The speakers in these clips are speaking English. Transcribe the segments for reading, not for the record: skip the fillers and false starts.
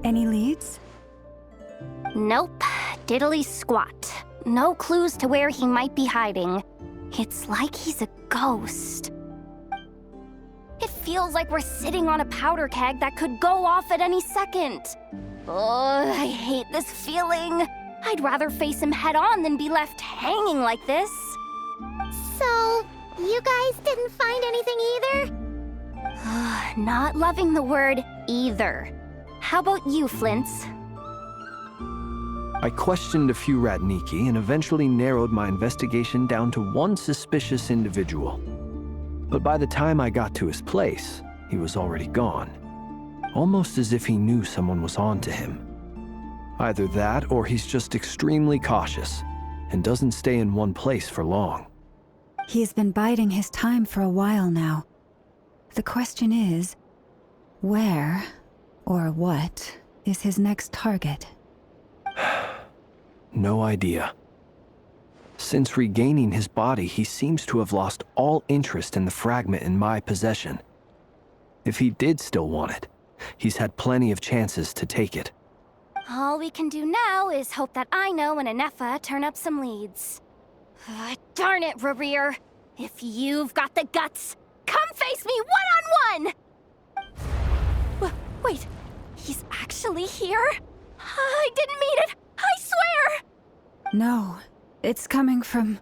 Any leads? Nope. Diddly squat. No clues to where he might be hiding. It's like he's a ghost. It feels like we're sitting on a powder keg that could go off at any second. Oh, I hate this feeling. I'd rather face him head on than be left hanging like this. So, you guys didn't find anything either? Not loving the word either. How about you, Flint's? I questioned a few Ratniki and eventually narrowed my investigation down to one suspicious individual. But by the time I got to his place, he was already gone. Almost as if he knew someone was on to him. Either that or he's just extremely cautious and doesn't stay in one place for long. He's been biding his time for a while now. The question is, where or what is his next target? No idea. Since regaining his body, he seems to have lost all interest in the fragment in my possession. If he did still want it, he's had plenty of chances to take it. All we can do now is hope that Aino and Anefa turn up some leads. Darn it, Rereer. If you've got the guts, come face me one-on-one! Wait, he's actually here? I didn't mean it, I swear! No, it's coming from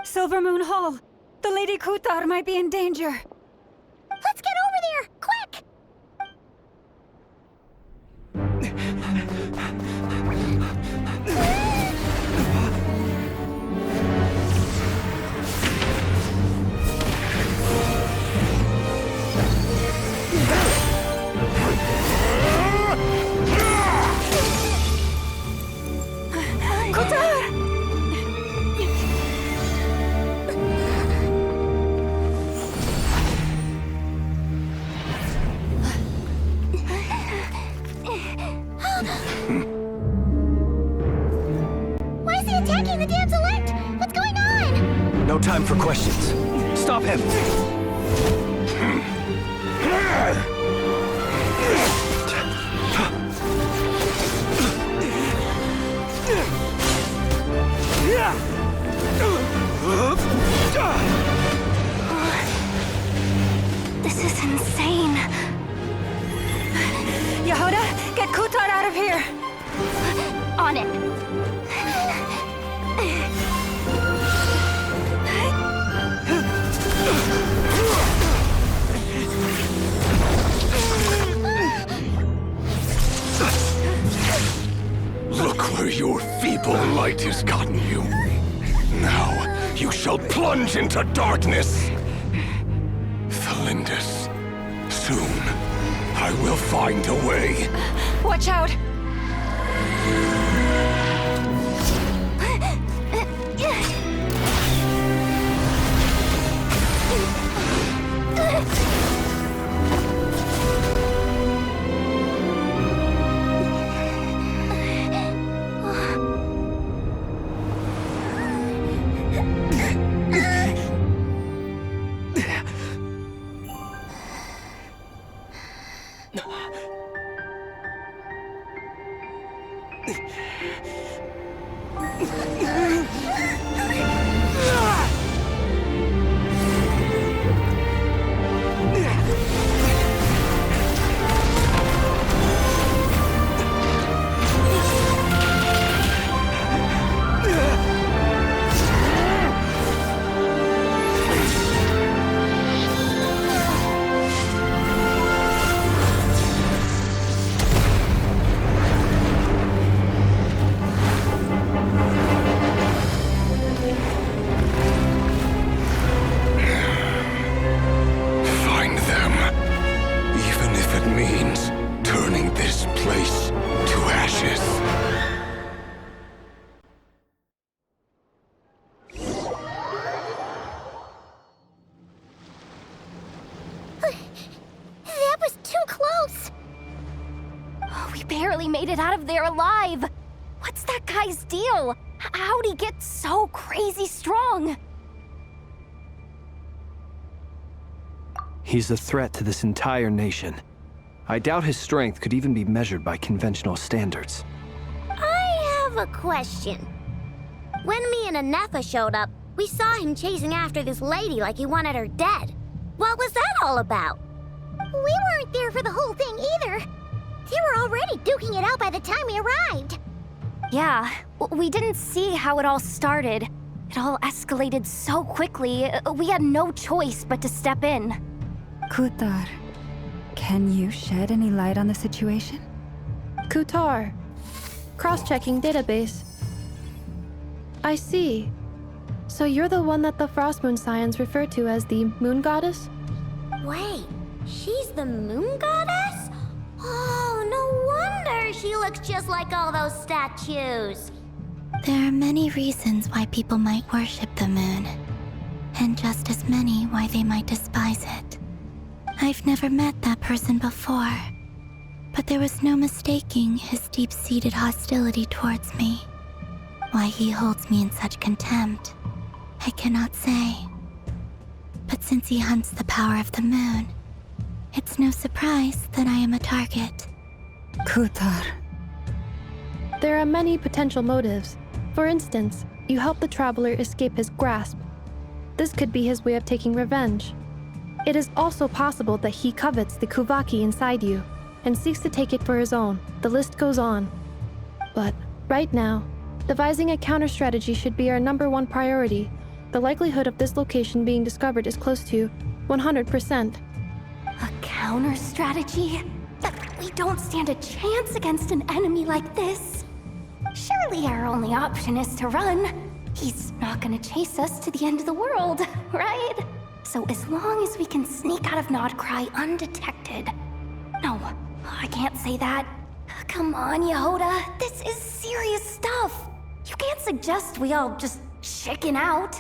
Silver Moon Hall. The Lady Kutar might be in danger. Let's get over there, quick! Why is he attacking the damselette? What's going on? No time for questions. Stop him! This is insane. Yehuda, get Kutar out of here! On it. Look where your feeble light has gotten you. Now you shall plunge into darkness. Thalindus, soon I will find a way. Watch out! barely made it out of there alive. What's that guy's deal? How'd he get so crazy strong? He's a threat to this entire nation. I doubt his strength could even be measured by conventional standards. I have a question. When me and Anefa showed up, we saw him chasing after this lady like he wanted her dead. What was that all about? We weren't there for the whole thing either. They were already duking it out by the time we arrived. Yeah, we didn't see how it all started. It all escalated so quickly, we had no choice but to step in. Kutar, can you shed any light on the situation? Kutar. Cross-checking database. I see. So you're the one that the Frost Moon Scions refer to as the Moon Goddess? Wait, she's the moon goddess? Oh, no wonder she looks just like all those statues. There are many reasons why people might worship the moon, and just as many why they might despise it. I've never met that person before, but there was no mistaking his deep-seated hostility towards me. Why he holds me in such contempt, I cannot say. But since he hunts the power of the moon, it's no surprise that I am a target. Kutar. There are many potential motives. For instance, you help the traveler escape his grasp. This could be his way of taking revenge. It is also possible that he covets the Kuvaki inside you and seeks to take it for his own. The list goes on. But right now, devising a counter-strategy should be our #1 priority. The likelihood of this location being discovered is close to 100%. A counter strategy? We don't stand a chance against an enemy like this. Surely our only option is to run. He's not gonna chase us to the end of the world, right? So as long as we can sneak out of Nodcry undetected. No, I can't say that. Come on, Yehoda, this is serious stuff. You can't suggest we all just chicken out.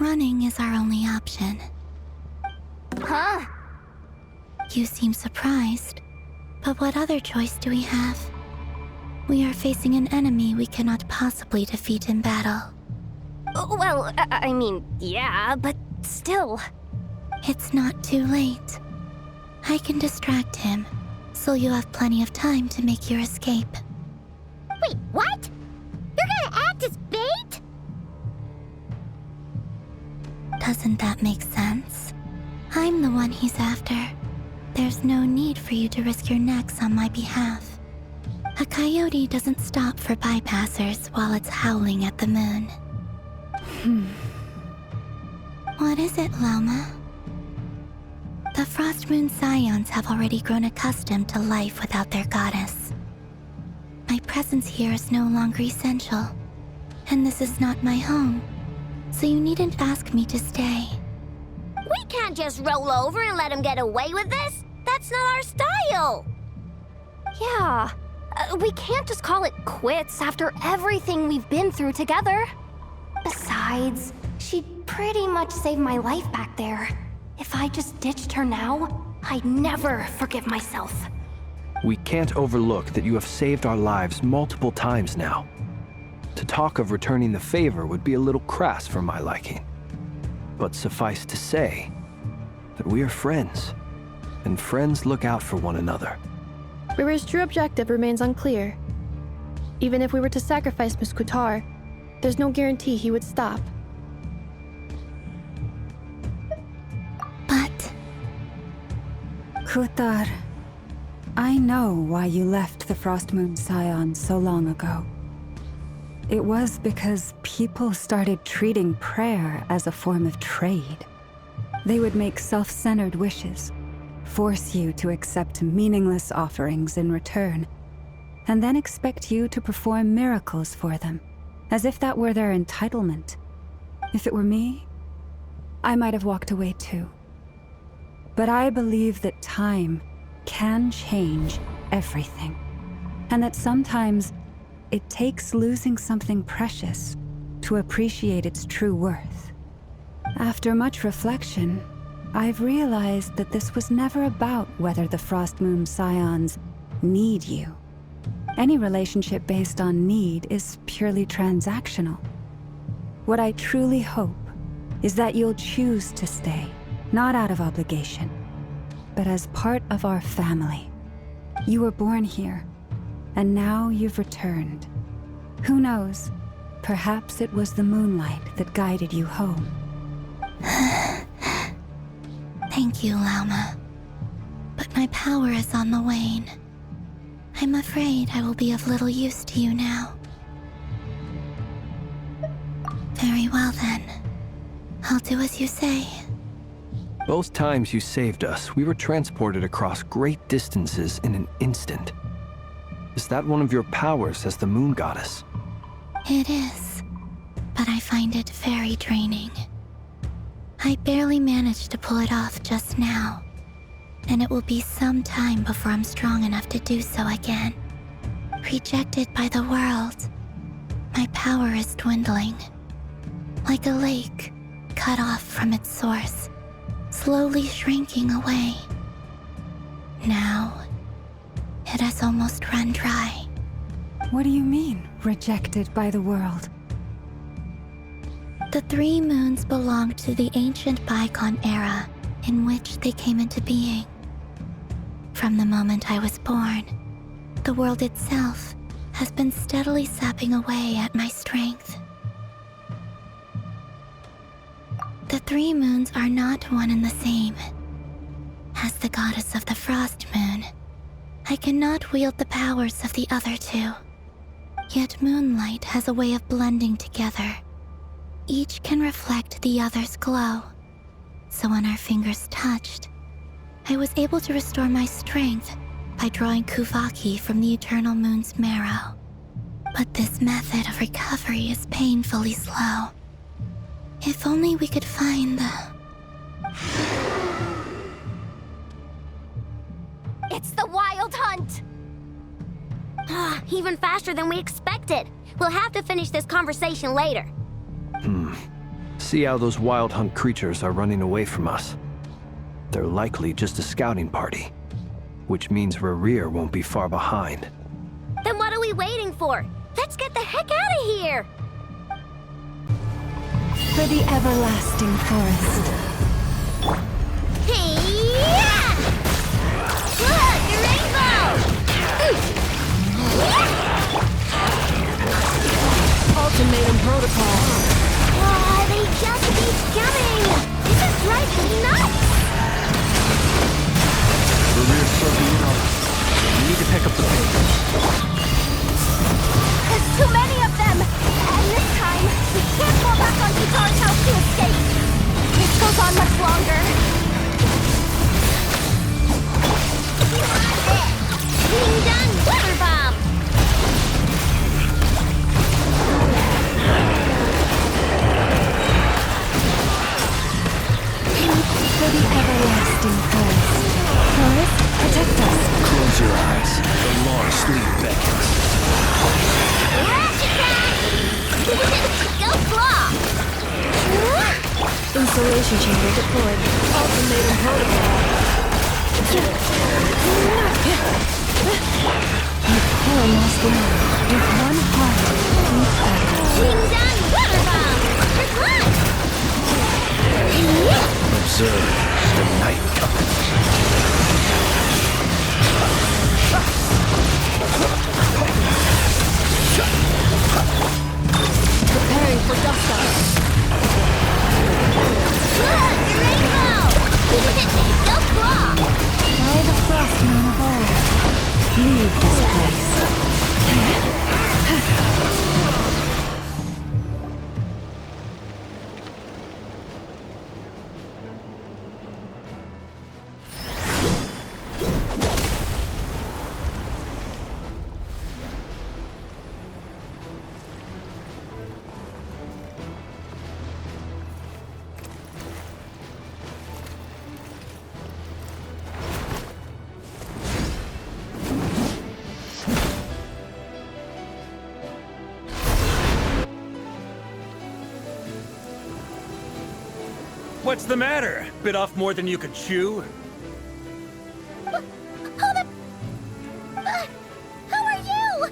Running is our only option. Huh? You seem surprised, but what other choice do we have? We are facing an enemy we cannot possibly defeat in battle. Well, I mean, yeah, but still. It's not too late. I can distract him, so you have plenty of time to make your escape. Wait, what? You're gonna act as bait? Doesn't that make sense? I'm the one he's after. There's no need for you to risk your necks on my behalf. A coyote doesn't stop for bypassers while it's howling at the moon. What is it, Loma? The Frost Moon Scions have already grown accustomed to life without their goddess. My presence here is no longer essential, and this is not my home, so you needn't ask me to stay. We can't just roll over and let him get away with this. That's not our style. Yeah, we can't just call it quits after everything we've been through together. Besides, she'd pretty much saved my life back there. If I just ditched her now, I'd never forgive myself. We can't overlook that you have saved our lives multiple times now. To talk of returning the favor would be a little crass for my liking. But suffice to say that we are friends, and friends look out for one another. Rira's true objective remains unclear. Even if we were to sacrifice Miss Kutar, there's no guarantee he would stop. But Kutar, I know why you left the Frost Moon Scions so long ago. It was because people started treating prayer as a form of trade. They would make self-centered wishes, force you to accept meaningless offerings in return, and then expect you to perform miracles for them, as if that were their entitlement. If it were me, I might have walked away too. But I believe that time can change everything, and that sometimes it takes losing something precious to appreciate its true worth. After much reflection, I've realized that this was never about whether the Frost Moon Scions need you. Any relationship based on need is purely transactional. What I truly hope is that you'll choose to stay, not out of obligation, but as part of our family. You were born here, and now you've returned. Who knows? Perhaps it was the moonlight that guided you home. Thank you, Lauma. But my power is on the wane. I'm afraid I will be of little use to you now. Very well then. I'll do as you say. Both times you saved us, we were transported across great distances in an instant. Is that one of your powers as the moon goddess? It is, but I find it very draining. I barely managed to pull it off just now, and it will be some time before I'm strong enough to do so again. Rejected by the world, my power is dwindling. Like a lake cut off from its source, slowly shrinking away. Now, it has almost run dry. What do you mean, rejected by the world? The 3 moons belonged to the ancient bygone era in which they came into being. From the moment I was born, the world itself has been steadily sapping away at my strength. The 3 moons are not one and the same. As the goddess of the Frost Moon, I cannot wield the powers of the other 2. Yet moonlight has a way of blending together. Each can reflect the other's glow. So when our fingers touched, I was able to restore my strength by drawing Kuvaki from the eternal moon's marrow. But this method of recovery is painfully slow. If only we could find the... It's the Wild Hunt! Even faster than we expected. We'll have to finish this conversation later. See how those wild hunt creatures are running away from us. They're likely just a scouting party, which means Rerir won't be far behind. Then what are we waiting for? Let's get the heck out of here! For the everlasting forest. Hey-ya! Look, a rainbow! Ultimatum protocol. They just keep coming! This is driving me nuts! Rerir's closing in on us. We need to pick up the pace. There's too many of them! And this time, we can't fall back on Kitar's house to escape! This goes on much longer. Ding dong, water bomb! For the everlasting forest. Forest, protect us. Close your eyes. The long sleep beckons. Go claw! Insulation chamber deployed. Ultimatum protocol. You poor lost one. With one heart, beat back. Ding dong, water bomb! Run! Observe the night coming. Preparing for dust up. Look, a rainbow! Go claw! By the frost moon of old, leave this place. What's the matter? Bit off more than you could chew? How are you?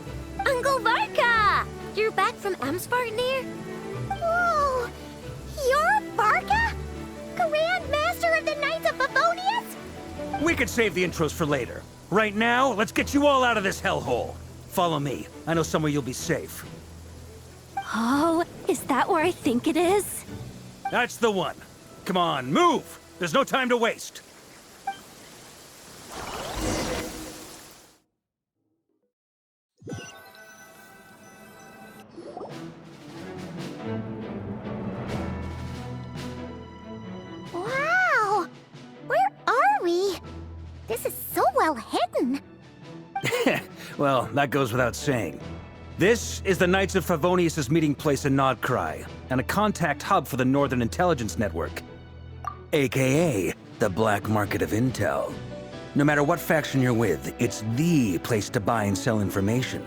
Uncle Varka! You're back from Amsvartnir? Whoa! You're Varka? Grand Master of the Knights of Favonius? We could save the intros for later. Right now, let's get you all out of this hellhole. Follow me. I know somewhere you'll be safe. Oh, is that where I think it is? That's the one. Come on, move! There's no time to waste. Wow! Where are we? This is so well hidden. Well, that goes without saying. This is the Knights of Favonius' meeting place in Nodcry, and a contact hub for the Northern Intelligence Network. AKA, the black market of intel. No matter what faction you're with, it's the place to buy and sell information.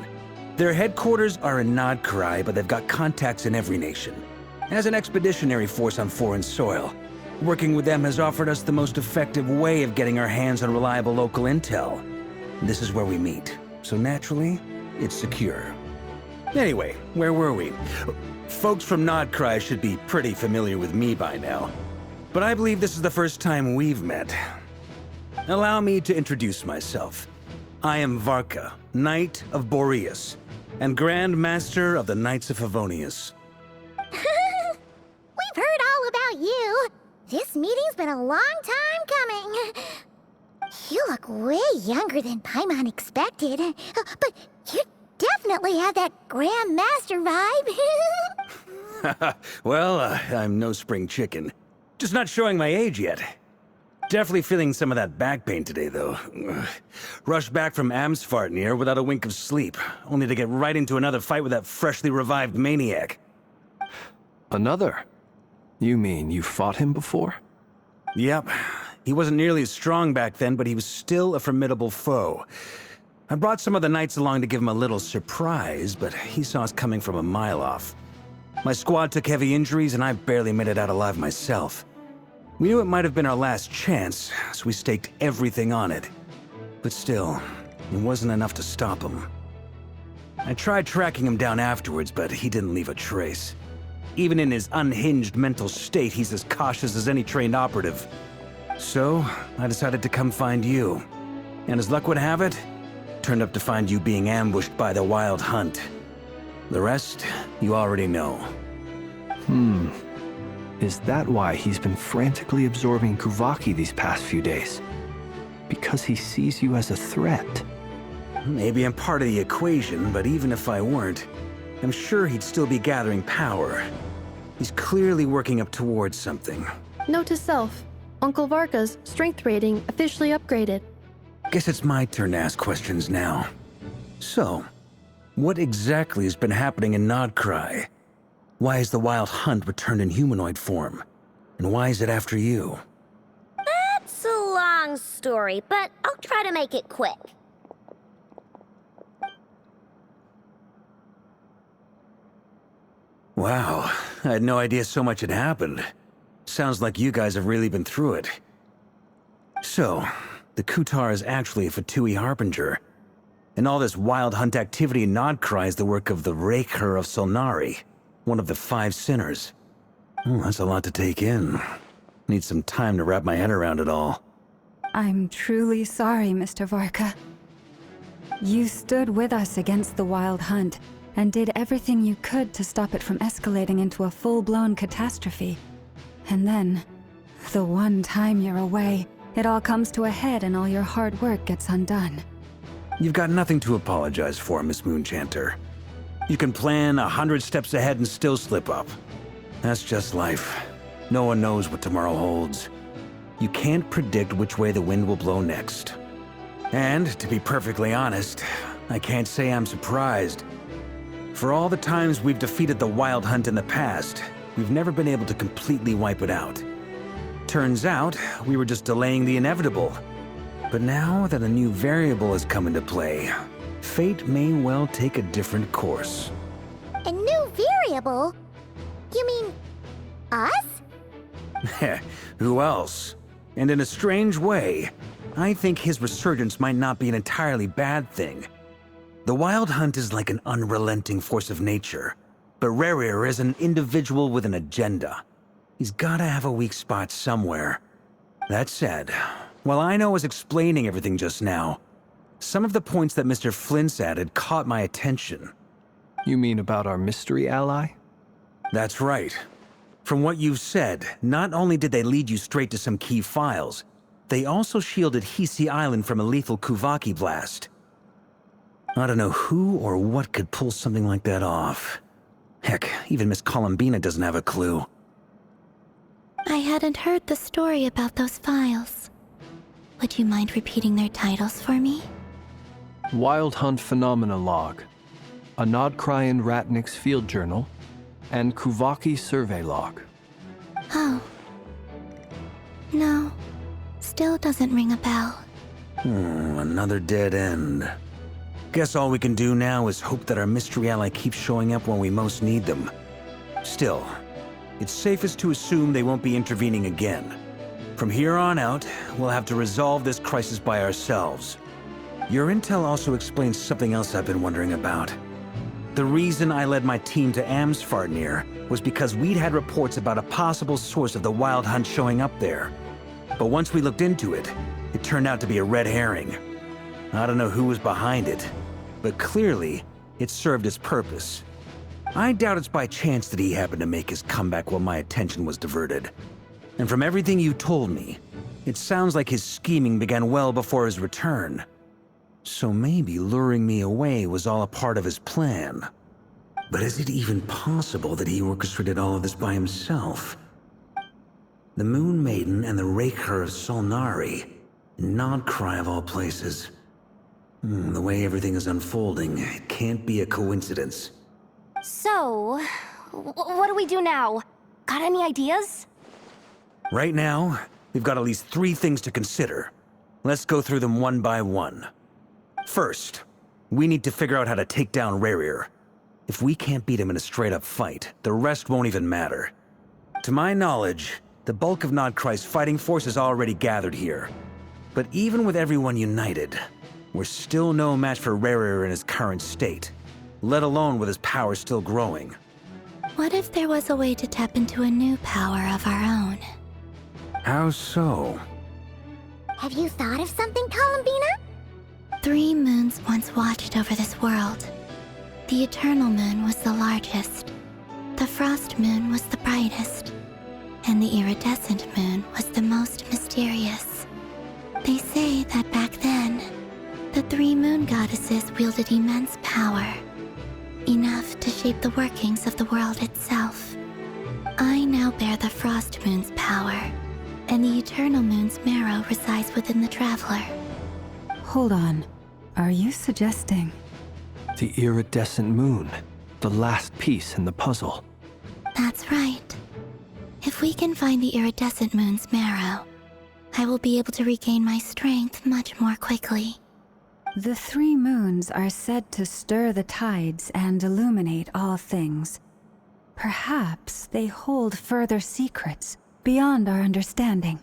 Their headquarters are in Nodcry, but they've got contacts in every nation. As an expeditionary force on foreign soil, working with them has offered us the most effective way of getting our hands on reliable local intel. This is where we meet, so naturally, it's secure. Anyway, where were we? Folks from Nodcry should be pretty familiar with me by now, but I believe this is the first time we've met. Allow me to introduce myself. I am Varka, Knight of Boreas, and Grand Master of the Knights of Favonius. We've heard all about you. This meeting's been a long time coming. You look way younger than Paimon expected, but you definitely have that Grand Master vibe. Well, I'm no spring chicken. Just not showing my age yet. Definitely feeling some of that back pain today, though. Rushed back from Amsfartnir without a wink of sleep, only to get right into another fight with that freshly revived maniac. Another? You mean you fought him before? Yep. He wasn't nearly as strong back then, but he was still a formidable foe. I brought some of the knights along to give him a little surprise, but he saw us coming from a mile off. My squad took heavy injuries, and I barely made it out alive myself. We knew it might have been our last chance, so we staked everything on it. But still, it wasn't enough to stop him. I tried tracking him down afterwards, but he didn't leave a trace. Even in his unhinged mental state, he's as cautious as any trained operative. So, I decided to come find you. And as luck would have it, turned up to find you being ambushed by the Wild Hunt. The rest, you already know. Is that why he's been frantically absorbing Kuvaki these past few days? Because he sees you as a threat? Maybe I'm part of the equation, but even if I weren't, I'm sure he'd still be gathering power. He's clearly working up towards something. Note to self, Uncle Varka's strength rating officially upgraded. Guess it's my turn to ask questions now. So, what exactly has been happening in Nodcry? Why has the Wild Hunt returned in humanoid form? And why is it after you? That's a long story, but I'll try to make it quick. Wow, I had no idea so much had happened. Sounds like you guys have really been through it. So, the Kutar is actually a Fatui Harbinger. And all this Wild Hunt activity in Nodcry is the work of the Raker of Solnari, one of the 5 sinners. That's a lot to take in. Need some time to wrap my head around it all. I'm truly sorry, Mr. Varka. You stood with us against the Wild Hunt and did everything you could to stop it from escalating into a full-blown catastrophe. And then, the one time you're away, it all comes to a head and all your hard work gets undone. You've got nothing to apologize for, Miss Moonchanter. You can plan 100 steps ahead and still slip up. That's just life. No one knows what tomorrow holds. You can't predict which way the wind will blow next. And, to be perfectly honest, I can't say I'm surprised. For all the times we've defeated the Wild Hunt in the past, we've never been able to completely wipe it out. Turns out, we were just delaying the inevitable. But now that a new variable has come into play, fate may well take a different course. A new variable? You mean us? Who else? And in a strange way, I think his resurgence might not be an entirely bad thing. The Wild Hunt is like an unrelenting force of nature, but Rerir is an individual with an agenda. He's gotta have a weak spot somewhere. That said, while I was explaining everything just now, Some of the points that Mr. Flint's added caught my attention. You mean about our mystery ally? That's right. From what you've said, not only did they lead you straight to some key files, they also shielded Hisi Island from a lethal Kuvaki blast. I don't know who or what could pull something like that off. Heck, even Miss Columbina doesn't have a clue. I hadn't heard the story about those files. Would you mind repeating their titles for me? Wild Hunt Phenomena Log, a Nodcrian Ratnik's Field Journal, and Kuvaki Survey Log. Oh. No. Still doesn't ring a bell. Another dead end. Guess all we can do now is hope that our mystery ally keeps showing up when we most need them. Still, it's safest to assume they won't be intervening again. From here on out, we'll have to resolve this crisis by ourselves. Your intel also explains something else I've been wondering about. The reason I led my team to Amsfarnir was because we'd had reports about a possible source of the Wild Hunt showing up there. But once we looked into it, it turned out to be a red herring. I don't know who was behind it, but clearly, it served its purpose. I doubt it's by chance that he happened to make his comeback while my attention was diverted. And from everything you told me, it sounds like his scheming began well before his return. So maybe luring me away was all a part of his plan. But is it even possible that he orchestrated all of this by himself? The Moon Maiden and the Raker of Solnari, Nodcry of all places. The way everything is unfolding, it can't be a coincidence. So, what do we do now? Got any ideas? Right now, we've got at least 3 things to consider. Let's go through them one by one. First, we need to figure out how to take down Rarir. If we can't beat him in a straight-up fight, the rest won't even matter. To my knowledge, the bulk of Nodcry's fighting force is already gathered here. But even with everyone united, we're still no match for Rarir in his current state, let alone with his power still growing. What if there was a way to tap into a new power of our own? How so? Have you thought of something, Columbina? 3 moons once watched over this world. The Eternal Moon was the largest. The Frost Moon was the brightest. And the Iridescent Moon was the most mysterious. They say that back then, the 3 moon goddesses wielded immense power. Enough to shape the workings of the world itself. I now bear the Frost Moon's power, and the Eternal Moon's marrow resides within the Traveler. Hold on. Are you suggesting? The Iridescent Moon, the last piece in the puzzle. That's right. If we can find the Iridescent Moon's marrow, I will be able to regain my strength much more quickly. The 3 moons are said to stir the tides and illuminate all things. Perhaps they hold further secrets beyond our understanding.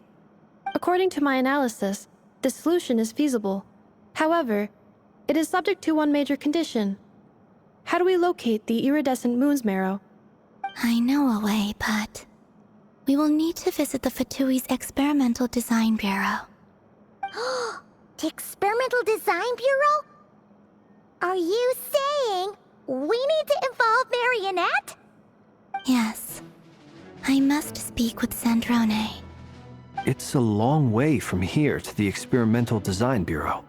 According to my analysis, the solution is feasible. However, it is subject to one major condition. How do we locate the Iridescent Moon's marrow? I know a way, but we will need to visit the Fatui's Experimental Design Bureau. The Experimental Design Bureau? Are you saying we need to involve Marionette? Yes. I must speak with Sandrone. It's a long way from here to the Experimental Design Bureau.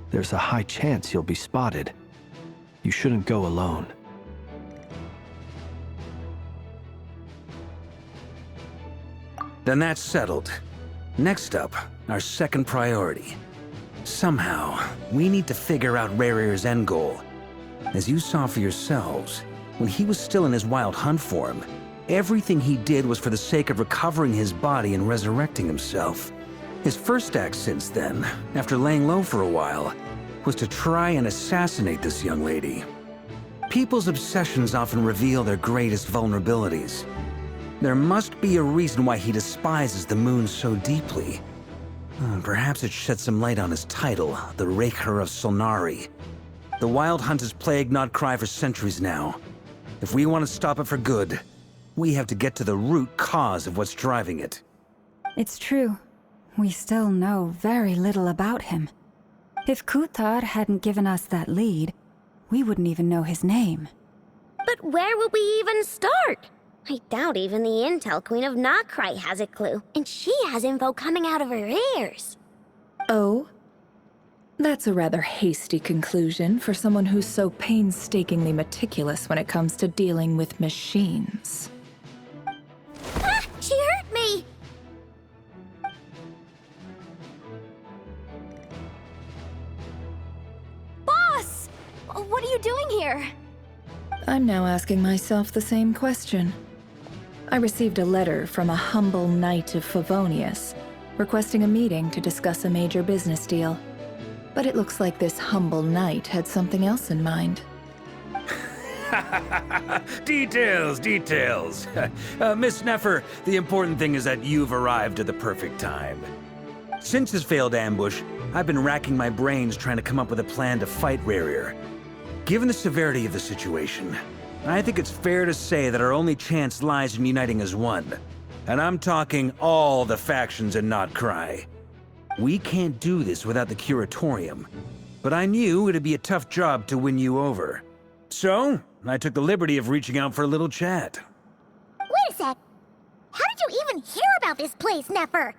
There's a high chance you'll be spotted. You shouldn't go alone. Then that's settled. Next up, our second priority. Somehow, we need to figure out Rarir's end goal. As you saw for yourselves, when he was still in his Wild Hunt form, everything he did was for the sake of recovering his body and resurrecting himself. His first act since then, after laying low for a while, was to try and assassinate this young lady. People's obsessions often reveal their greatest vulnerabilities. There must be a reason why he despises the moon so deeply. Perhaps it sheds some light on his title, the Raker of Solnari. The Wild Hunt has plagued Nodcry for centuries now. If we want to stop it for good, we have to get to the root cause of what's driving it. It's true. We still know very little about him. If Kutar hadn't given us that lead, we wouldn't even know his name. But where would we even start? I doubt even the Intel Queen of Nokrai has a clue, and she has info coming out of her ears. Oh? That's a rather hasty conclusion for someone who's so painstakingly meticulous when it comes to dealing with machines. Ah! She hurt me! Boss! What are you doing here? I'm now asking myself the same question. I received a letter from a humble knight of Favonius, requesting a meeting to discuss a major business deal. But it looks like this humble knight had something else in mind. Details, details. Miss Nefer, the important thing is that you've arrived at the perfect time. Since his failed ambush, I've been racking my brains trying to come up with a plan to fight Rerir. Given the severity of the situation, I think it's fair to say that our only chance lies in uniting as one. And I'm talking all the factions in Nokrai. We can't do this without the Curatorium, but I knew it'd be a tough job to win you over. So, I took the liberty of reaching out for a little chat. Wait a sec. How did you even hear about this place, Nefer?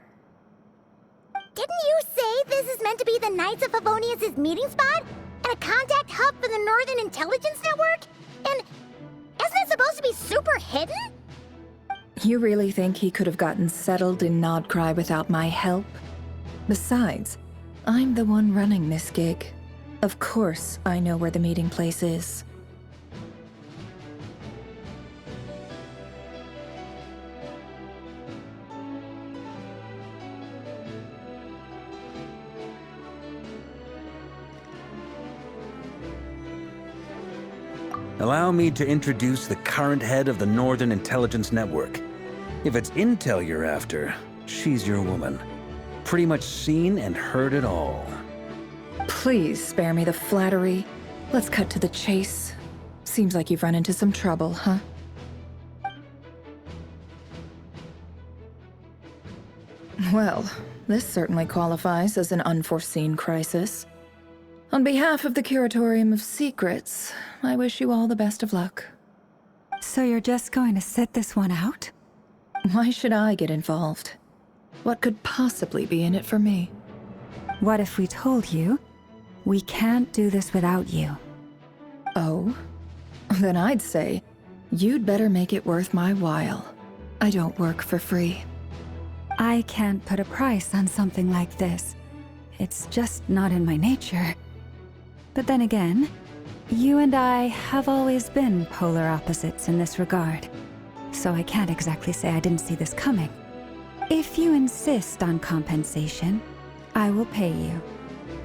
Didn't you say this is meant to be the Knights of Favonius' meeting spot? And a contact hub for the Northern Intelligence Network? And isn't it supposed to be super hidden? You really think he could have gotten settled in Nodcry without my help? Besides, I'm the one running this gig. Of course I know where the meeting place is. Allow me to introduce the current head of the Northern Intelligence Network. If it's intel you're after, she's your woman. Pretty much seen and heard it all. Please spare me the flattery. Let's cut to the chase. Seems like you've run into some trouble, huh? Well, this certainly qualifies as an unforeseen crisis. On behalf of the Curatorium of Secrets, I wish you all the best of luck. So you're just going to sit this one out? Why should I get involved? What could possibly be in it for me? What if we told you we can't do this without you? Oh? Then I'd say, you'd better make it worth my while. I don't work for free. I can't put a price on something like this. It's just not in my nature. But then again, you and I have always been polar opposites in this regard. So I can't exactly say I didn't see this coming. If you insist on compensation, I will pay you.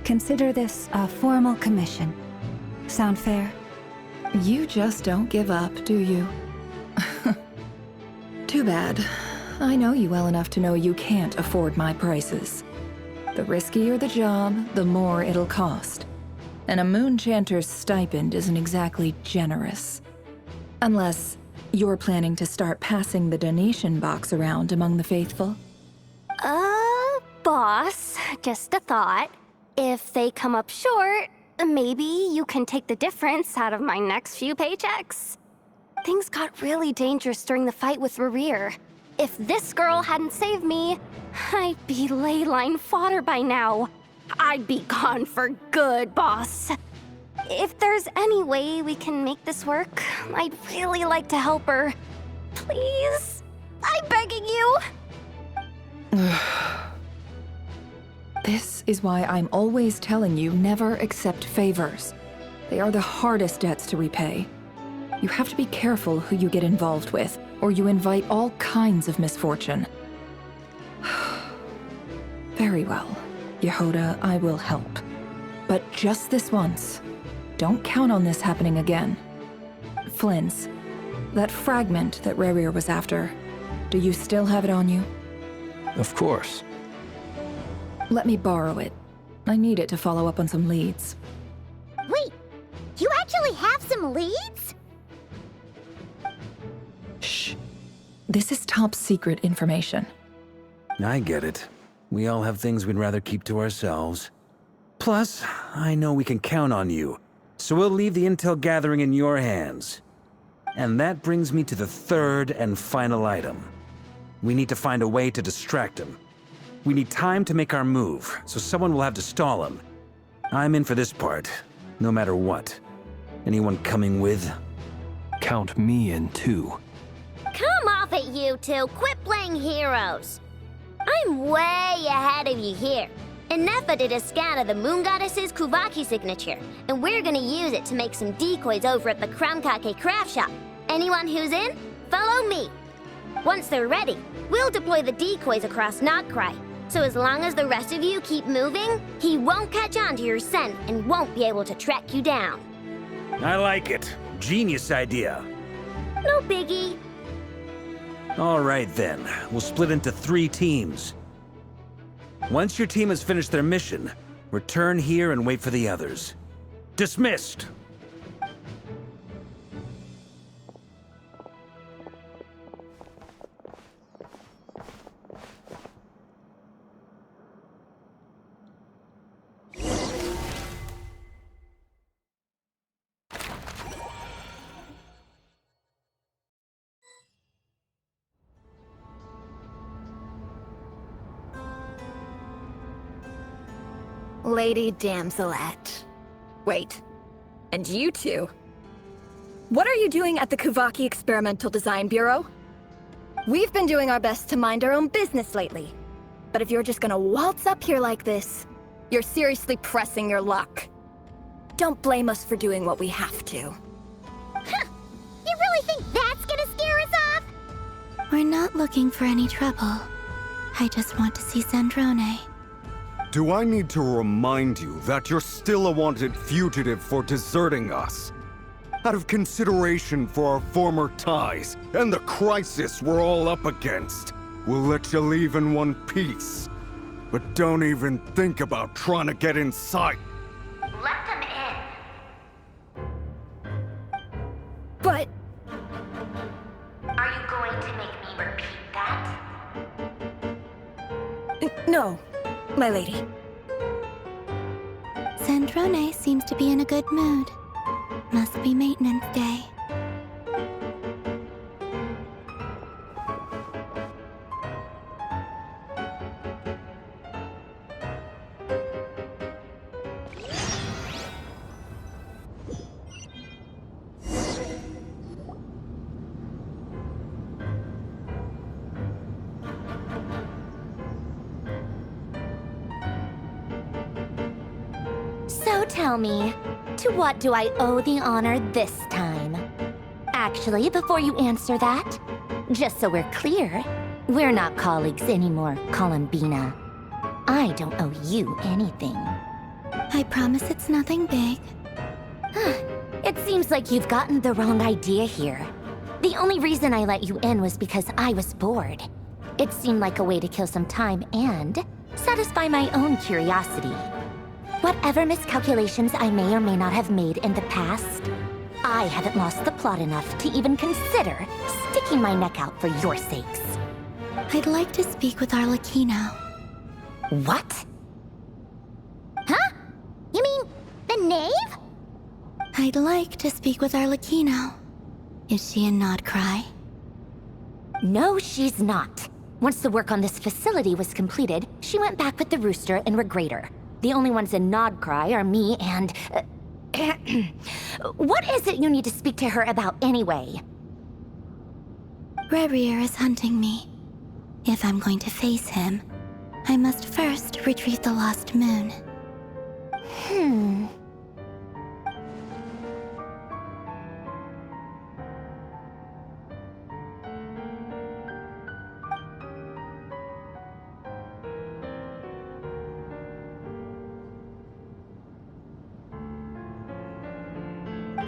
Consider this a formal commission. Sound fair? You just don't give up, do you? Too bad. I know you well enough to know you can't afford my prices. The riskier the job, the more it'll cost. And a Moonchanter's stipend isn't exactly generous. Unless you're planning to start passing the donation box around among the faithful. Boss, just a thought. If they come up short, maybe you can take the difference out of my next few paychecks. Things got really dangerous during the fight with Rerir. If this girl hadn't saved me, I'd be ley line fodder by now. I'd be gone for good, boss. If there's any way we can make this work, I'd really like to help her. Please? I'm begging you. This is why I'm always telling you never accept favors. They are the hardest debts to repay. You have to be careful who you get involved with, or you invite all kinds of misfortune. Very well, Yehoda, I will help. But just this once. Don't count on this happening again. Flynn's, that fragment that Rerir was after, do you still have it on you? Of course. Let me borrow it. I need it to follow up on some leads. Wait, you actually have some leads? Shh. This is top secret information. I get it. We all have things we'd rather keep to ourselves. Plus, I know we can count on you, so we'll leave the intel gathering in your hands. And that brings me to the third and final item. We need to find a way to distract him. We need time to make our move, so someone will have to stall him. I'm in for this part, no matter what. Anyone coming with? Count me in too. Come off it, you two. Quit playing heroes. I'm way ahead of you here. Nefa did a scan of the Moon Goddess's Kuvaki signature, and we're gonna use it to make some decoys over at the Kramkake craft shop. Anyone who's in, follow me. Once they're ready, we'll deploy the decoys across Notcry. So as long as the rest of you keep moving, he won't catch on to your scent and won't be able to track you down. I like it. Genius idea. No biggie. All right then, we'll split into 3 teams. Once your team has finished their mission, return here and wait for the others. Dismissed! Lady Damselette. Wait, and you two? What are you doing at the Kuvaki Experimental Design Bureau? We've been doing our best to mind our own business lately. But if you're just gonna waltz up here like this, you're seriously pressing your luck. Don't blame us for doing what we have to. Huh. You really think that's gonna scare us off? We're not looking for any trouble. I just want to see Zandrone. Do I need to remind you that you're still a wanted fugitive for deserting us? Out of consideration for our former ties and the crisis we're all up against, we'll let you leave in one piece. But don't even think about trying to get inside. Let them in. But... Are you going to make me repeat that? no, my lady. Zandrone seems to be in a good mood. Must be maintenance day. So tell me, to what do I owe the honor this time? Actually, before you answer that, just so we're clear, we're not colleagues anymore, Columbina. I don't owe you anything. I promise it's nothing big. It seems like you've gotten the wrong idea here. The only reason I let you in was because I was bored. It seemed like a way to kill some time and satisfy my own curiosity. Whatever miscalculations I may or may not have made in the past, I haven't lost the plot enough to even consider sticking my neck out for your sakes. I'd like to speak with Arlecchino. What? Huh? You mean the knave? I'd like to speak with Arlecchino. Is she in Notcry? No, she's not. Once the work on this facility was completed, she went back with the Rooster and Regrator. The only ones in Nodcry are me and... What is it you need to speak to her about anyway? Rebrier is hunting me. If I'm going to face him, I must first retrieve the lost moon.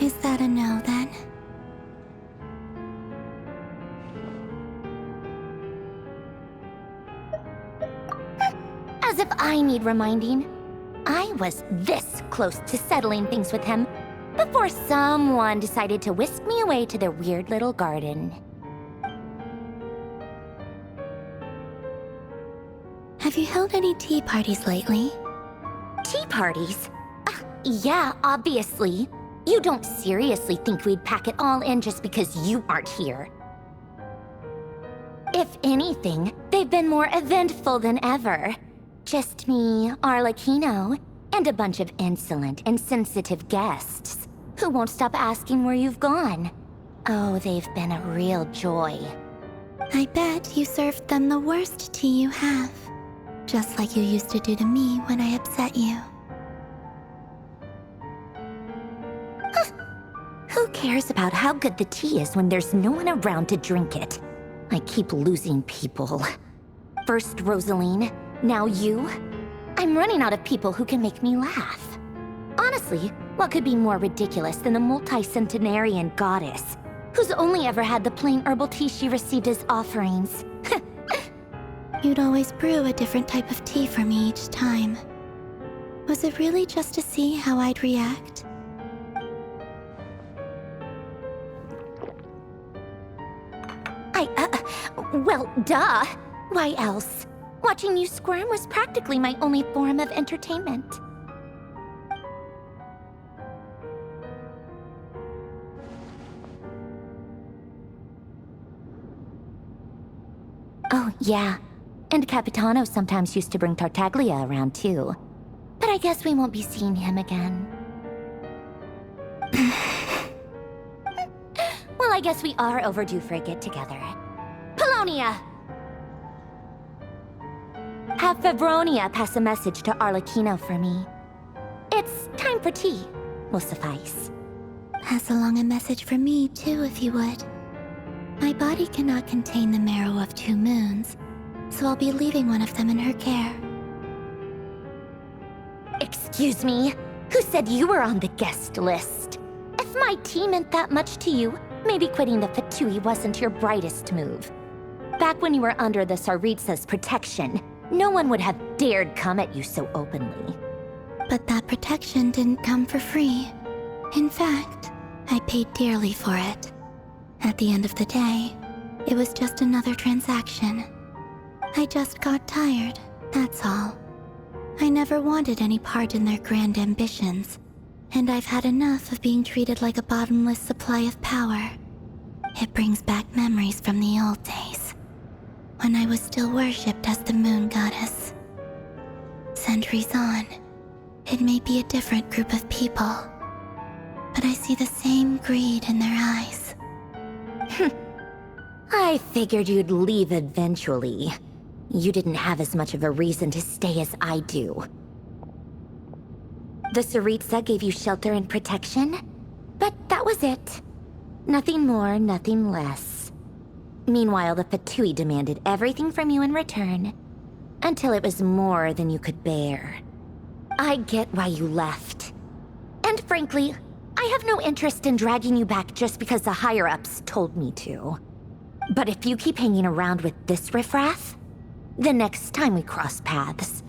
Is that a no, then? As if I need reminding. I was this close to settling things with him before someone decided to whisk me away to their weird little garden. Have you held any tea parties lately? Tea parties? Yeah, obviously. You don't seriously think we'd pack it all in just because you aren't here. If anything, they've been more eventful than ever. Just me, Arlecchino, and a bunch of insolent and sensitive guests who won't stop asking where you've gone. Oh, they've been a real joy. I bet you served them the worst tea you have. Just like you used to do to me when I upset you. Who cares about how good the tea is when there's no one around to drink it? I keep losing people. First Rosaline, now you. I'm running out of people who can make me laugh. Honestly, what could be more ridiculous than a multi-centenarian goddess who's only ever had the plain herbal tea she received as offerings? You'd always brew a different type of tea for me each time. Was it really just to see how I'd react? Well, duh. Why else? Watching you squirm was practically my only form of entertainment. Oh, yeah. And Capitano sometimes used to bring Tartaglia around, too. But I guess we won't be seeing him again. Well, I guess we are overdue for a get-together. Polonia! Have Favronia pass a message to Arlecchino for me. It's time for tea. Will suffice. Pass along a message for me, too, if you would. My body cannot contain the marrow of 2 moons, so I'll be leaving one of them in her care. Excuse me? Who said you were on the guest list? If my tea meant that much to you, maybe quitting the Fatui wasn't your brightest move. Back when you were under the Tsaritsa's protection, no one would have dared come at you so openly. But that protection didn't come for free. In fact, I paid dearly for it. At the end of the day, it was just another transaction. I just got tired, that's all. I never wanted any part in their grand ambitions, and I've had enough of being treated like a bottomless supply of power. It brings back memories from the old days, when I was still worshipped as the moon goddess. Centuries on, it may be a different group of people, but I see the same greed in their eyes. I figured you'd leave eventually. You didn't have as much of a reason to stay as I do. The Tsaritsa gave you shelter and protection, but that was it. Nothing more, nothing less. Meanwhile, the Fatui demanded everything from you in return, until it was more than you could bear. I get why you left. And frankly, I have no interest in dragging you back just because the higher-ups told me to. But if you keep hanging around with this riffraff, the next time we cross paths,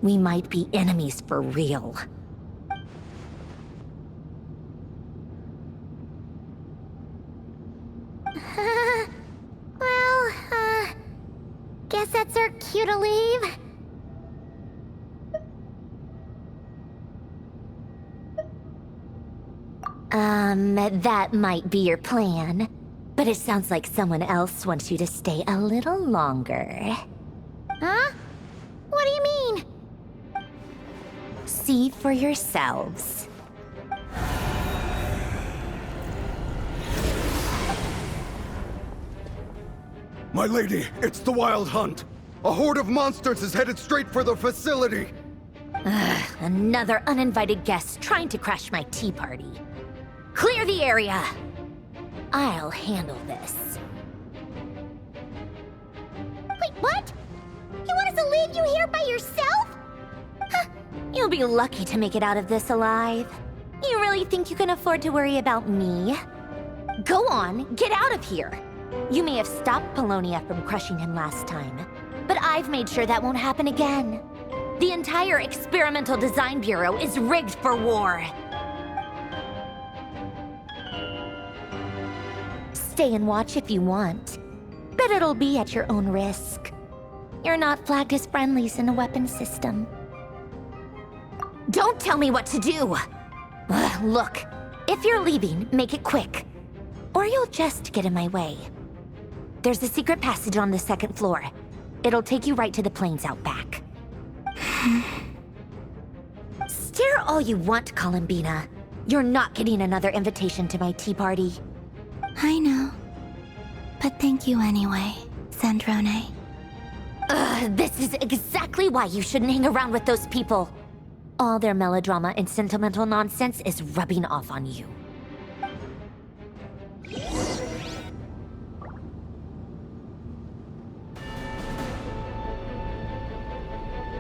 we might be enemies for real. Guess that's our cue to leave. That might be your plan. But it sounds like someone else wants you to stay a little longer. Huh? What do you mean? See for yourselves. My lady, it's the Wild Hunt. A horde of monsters is headed straight for the facility. Another uninvited guest trying to crash my tea party. Clear the area! I'll handle this. Wait, what? You want us to leave you here by yourself? You'll be lucky to make it out of this alive. You really think you can afford to worry about me? Go on, get out of here. You may have stopped Polonia from crushing him last time, but I've made sure that won't happen again. The entire Experimental Design Bureau is rigged for war. Stay and watch if you want, but it'll be at your own risk. You're not flagged as friendlies in the weapons system. Don't tell me what to do! Ugh, look, if you're leaving, make it quick. Or you'll just get in my way. There's a secret passage on the second floor. It'll take you right to the plains out back. Stare all you want, Columbina. You're not getting another invitation to my tea party. I know. But thank you anyway, Sandrone. Ugh, this is exactly why you shouldn't hang around with those people. All their melodrama and sentimental nonsense is rubbing off on you.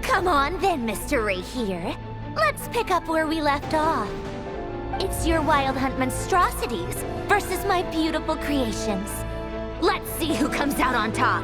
Come on then, Mr. Ray here. Let's pick up where we left off. It's your Wild Hunt monstrosities versus my beautiful creations. Let's see who comes out on top.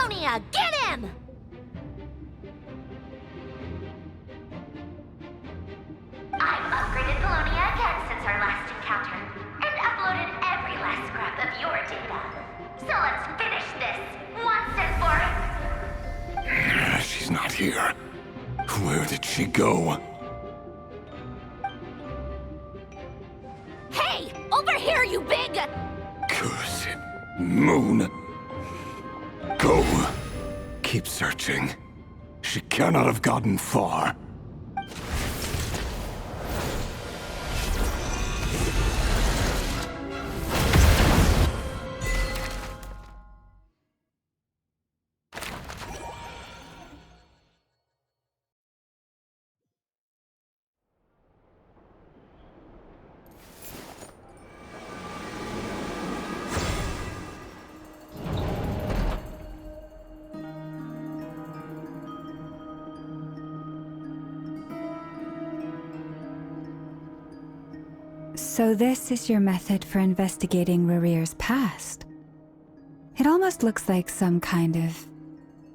Polonia, get him! I've upgraded Polonia again since our last encounter, and uploaded every last scrap of your data. So let's finish this, once and for... She's not here. Where did she go? Hey, over here, you big... Cursed moon. Go. Keep searching. She cannot have gotten far. So this is your method for investigating Rarir's past? It almost looks like some kind of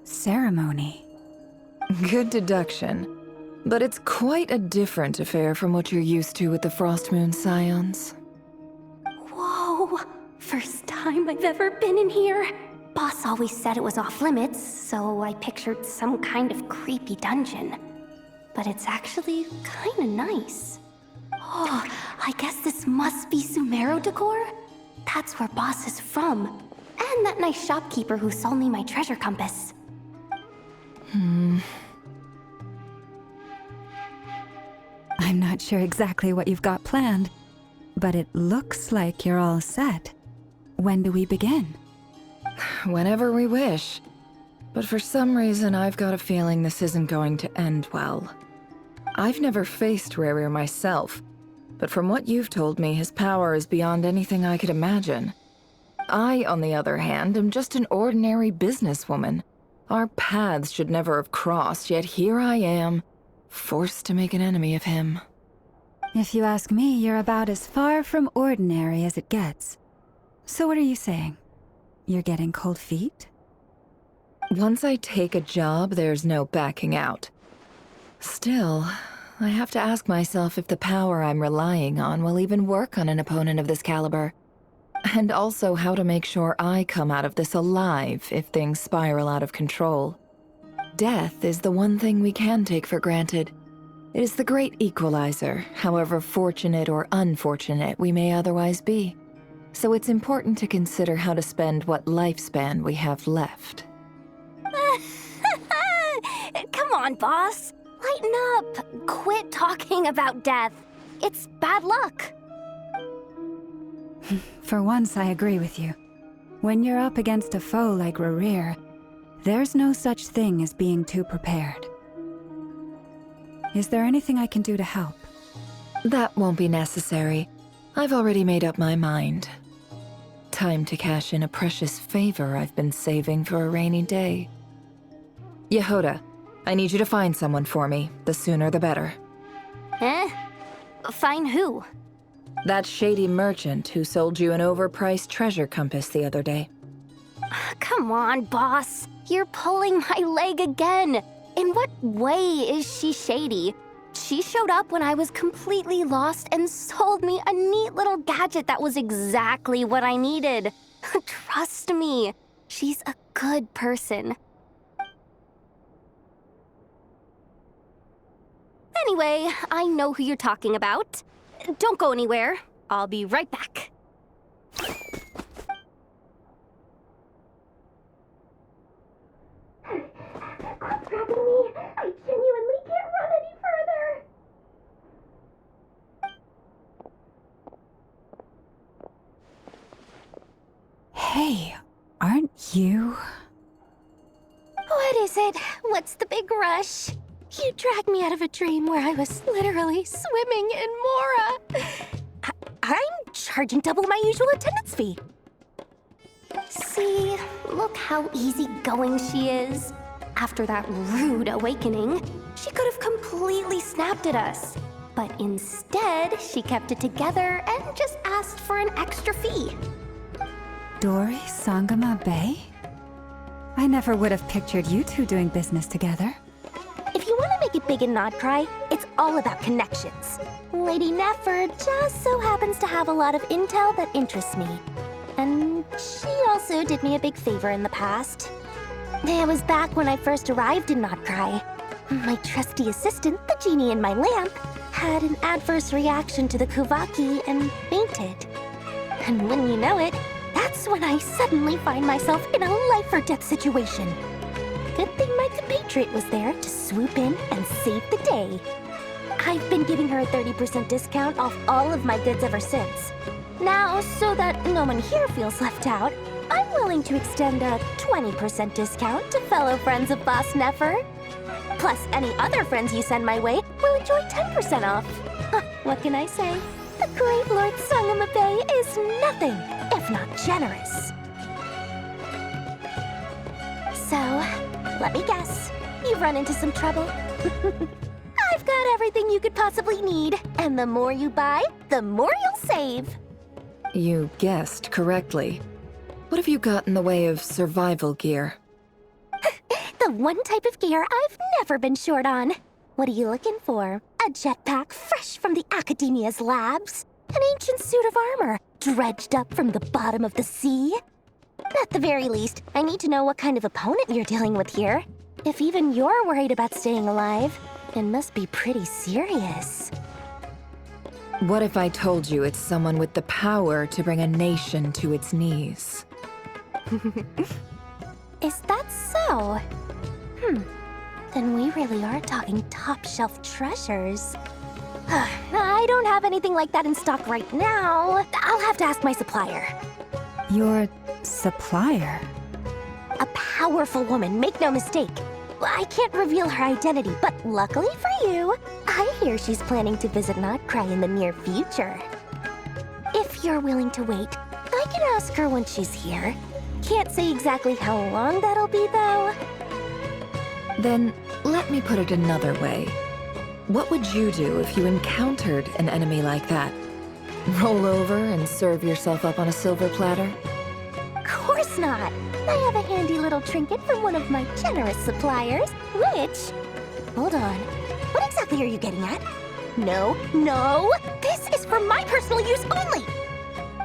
ceremony. Good deduction. But it's quite a different affair from what you're used to with the Frostmoon Scions. Whoa! First time I've ever been in here. Boss always said it was off limits, so I pictured some kind of creepy dungeon. But it's actually kinda nice. Oh, I guess this must be Sumero decor? That's where Boss is from. And that nice shopkeeper who sold me my treasure compass. I'm not sure exactly what you've got planned, but it looks like you're all set. When do we begin? Whenever we wish. But for some reason, I've got a feeling this isn't going to end well. I've never faced Rarir myself, but from what you've told me, his power is beyond anything I could imagine. I, on the other hand, am just an ordinary businesswoman. Our paths should never have crossed, yet here I am, forced to make an enemy of him. If you ask me, you're about as far from ordinary as it gets. So what are you saying? You're getting cold feet? Once I take a job, there's no backing out. Still, I have to ask myself if the power I'm relying on will even work on an opponent of this caliber. And also how to make sure I come out of this alive if things spiral out of control. Death is the one thing we can take for granted. It is the great equalizer, however fortunate or unfortunate we may otherwise be. So it's important to consider how to spend what lifespan we have left. Come on, boss. Lighten up. Quit talking about death. It's bad luck. For once, I agree with you. When you're up against a foe like Rarir, there's no such thing as being too prepared. Is there anything I can do to help? That won't be necessary. I've already made up my mind. Time to cash in a precious favor I've been saving for a rainy day. Yehoda, I need you to find someone for me. The sooner the better. Eh? Find who? That shady merchant who sold you an overpriced treasure compass the other day. Come on, boss. You're pulling my leg again. In what way is she shady? She showed up when I was completely lost and sold me a neat little gadget that was exactly what I needed. Trust me, she's a good person. Anyway, I know who you're talking about. Don't go anywhere. I'll be right back. Quit grabbing me. I genuinely can't run any further. Hey, aren't you? What is it? What's the big rush? You dragged me out of a dream where I was literally swimming in Mora. I'm charging double my usual attendance fee. See, look how easygoing she is. After that rude awakening, she could have completely snapped at us. But instead, she kept it together and just asked for an extra fee. Dori Sangama Bay? I never would have pictured you two doing business together. If you want to make it big in Nodcry, it's all about connections. Lady Nefer just so happens to have a lot of intel that interests me. And she also did me a big favor in the past. It was back when I first arrived in Nodcry. My trusty assistant, the genie in my lamp, had an adverse reaction to the Kuvaki and fainted. And wouldn't you know it, that's when I suddenly find myself in a life-or-death situation. Good thing my compatriot was there to swoop in and save the day. I've been giving her a 30% discount off all of my goods ever since. Now, so that no one here feels left out, I'm willing to extend a 20% discount to fellow friends of Boss Nefer. Plus, any other friends you send my way will enjoy 10% off. What can I say? The great Lord Sangamabe is nothing if not generous. So, let me guess. You've run into some trouble? I've got everything you could possibly need. And the more you buy, the more you'll save. You guessed correctly. What have you got in the way of survival gear? The one type of gear I've never been short on. What are you looking for? A jetpack fresh from the Academia's labs? An ancient suit of armor dredged up from the bottom of the sea? At the very least, I need to know what kind of opponent you're dealing with here. If even you're worried about staying alive, it must be pretty serious. What if I told you it's someone with the power to bring a nation to its knees? Is that so? Then we really are talking top-shelf treasures. I don't have anything like that in stock right now. I'll have to ask my supplier. Your supplier? A powerful woman, make no mistake. I can't reveal her identity, but luckily for you, I hear she's planning to visit Nodcry in the near future. If you're willing to wait, I can ask her when she's here. Can't say exactly how long that'll be, though. Then, let me put it another way. What would you do if you encountered an enemy like that? Roll over and serve yourself up on a silver platter? Of course not. I have a handy little trinket from one of my generous suppliers, which... Hold on. What exactly are you getting at? No, this is for my personal use only!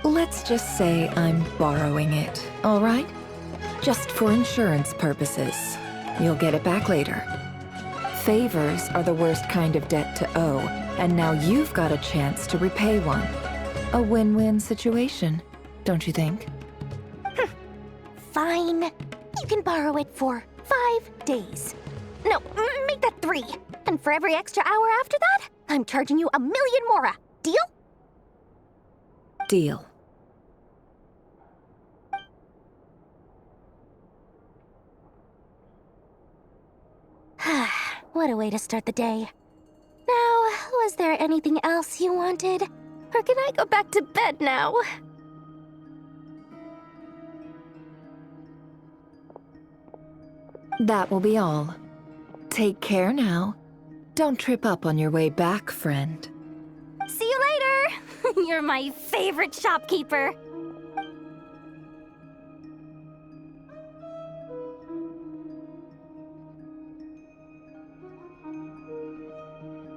Let's just say I'm borrowing it, all right? Just for insurance purposes. You'll get it back later. Favors are the worst kind of debt to owe, and now you've got a chance to repay one. A win-win situation, don't you think? Fine. You can borrow it for 5 days. No, make that 3. And for every extra hour after that, I'm charging you 1,000,000 mora. Deal? Deal. What a way to start the day. Now, was there anything else you wanted? Or can I go back to bed now? That will be all. Take care now. Don't trip up on your way back, friend. See you later! You're my favorite shopkeeper.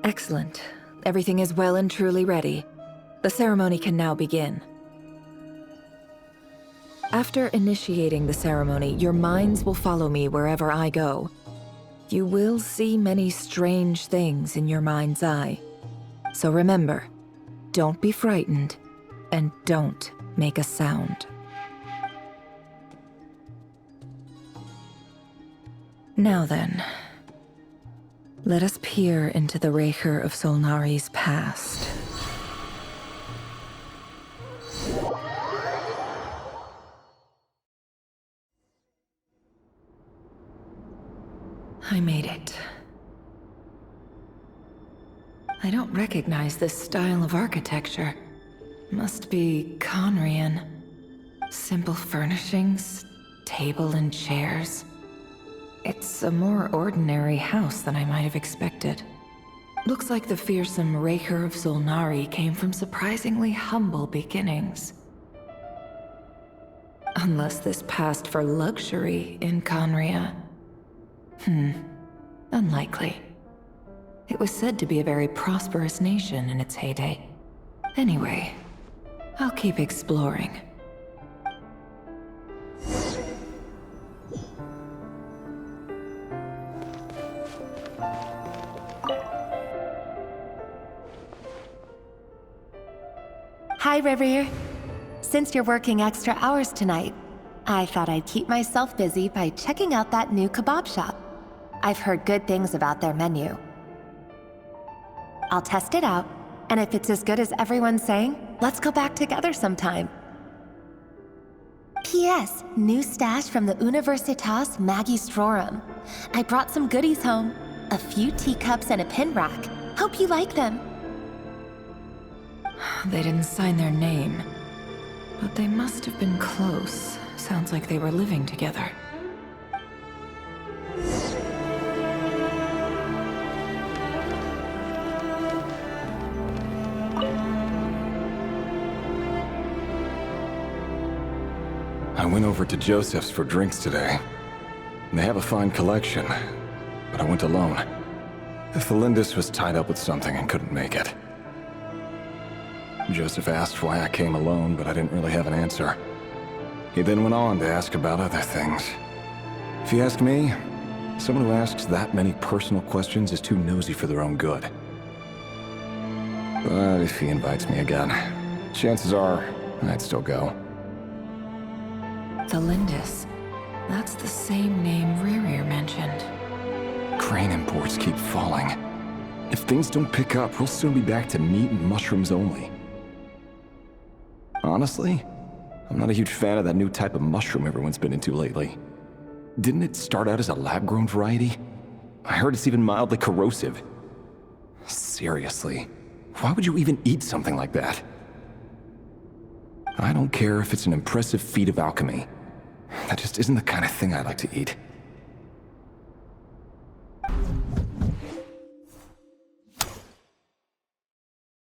Excellent. Everything is well and truly ready. The ceremony can now begin. After initiating the ceremony, your minds will follow me wherever I go. You will see many strange things in your mind's eye. So remember, don't be frightened, and don't make a sound. Now then, let us peer into the Raker of Solnari's past. I made it. I don't recognize this style of architecture. Must be Conrian. Simple furnishings, table and chairs. It's a more ordinary house than I might have expected. Looks like the fearsome Raker of Solnari came from surprisingly humble beginnings. Unless this passed for luxury in Conria. Unlikely. It was said to be a very prosperous nation in its heyday. Anyway, I'll keep exploring. Hi, Rivier. Since you're working extra hours tonight, I thought I'd keep myself busy by checking out that new kebab shop. I've heard good things about their menu. I'll test it out, and if it's as good as everyone's saying, let's go back together sometime. P.S. New stash from the Universitas Magistrorum. I brought some goodies home. A few teacups and a pin rack. Hope you like them. They didn't sign their name, but they must have been close. Sounds like they were living together. I went over to Joseph's for drinks today. They have a fine collection, but I went alone. Thelindis was tied up with something and couldn't make it. Joseph asked why I came alone, but I didn't really have an answer. He then went on to ask about other things. If you ask me, someone who asks that many personal questions is too nosy for their own good. But if he invites me again, chances are I'd still go. Thelindis. That's the same name Ririr mentioned. Crane imports keep falling. If things don't pick up, we'll soon be back to meat and mushrooms only. Honestly, I'm not a huge fan of that new type of mushroom everyone's been into lately. Didn't it start out as a lab-grown variety? I heard it's even mildly corrosive. Seriously, why would you even eat something like that? I don't care if it's an impressive feat of alchemy. That just isn't the kind of thing I like to eat.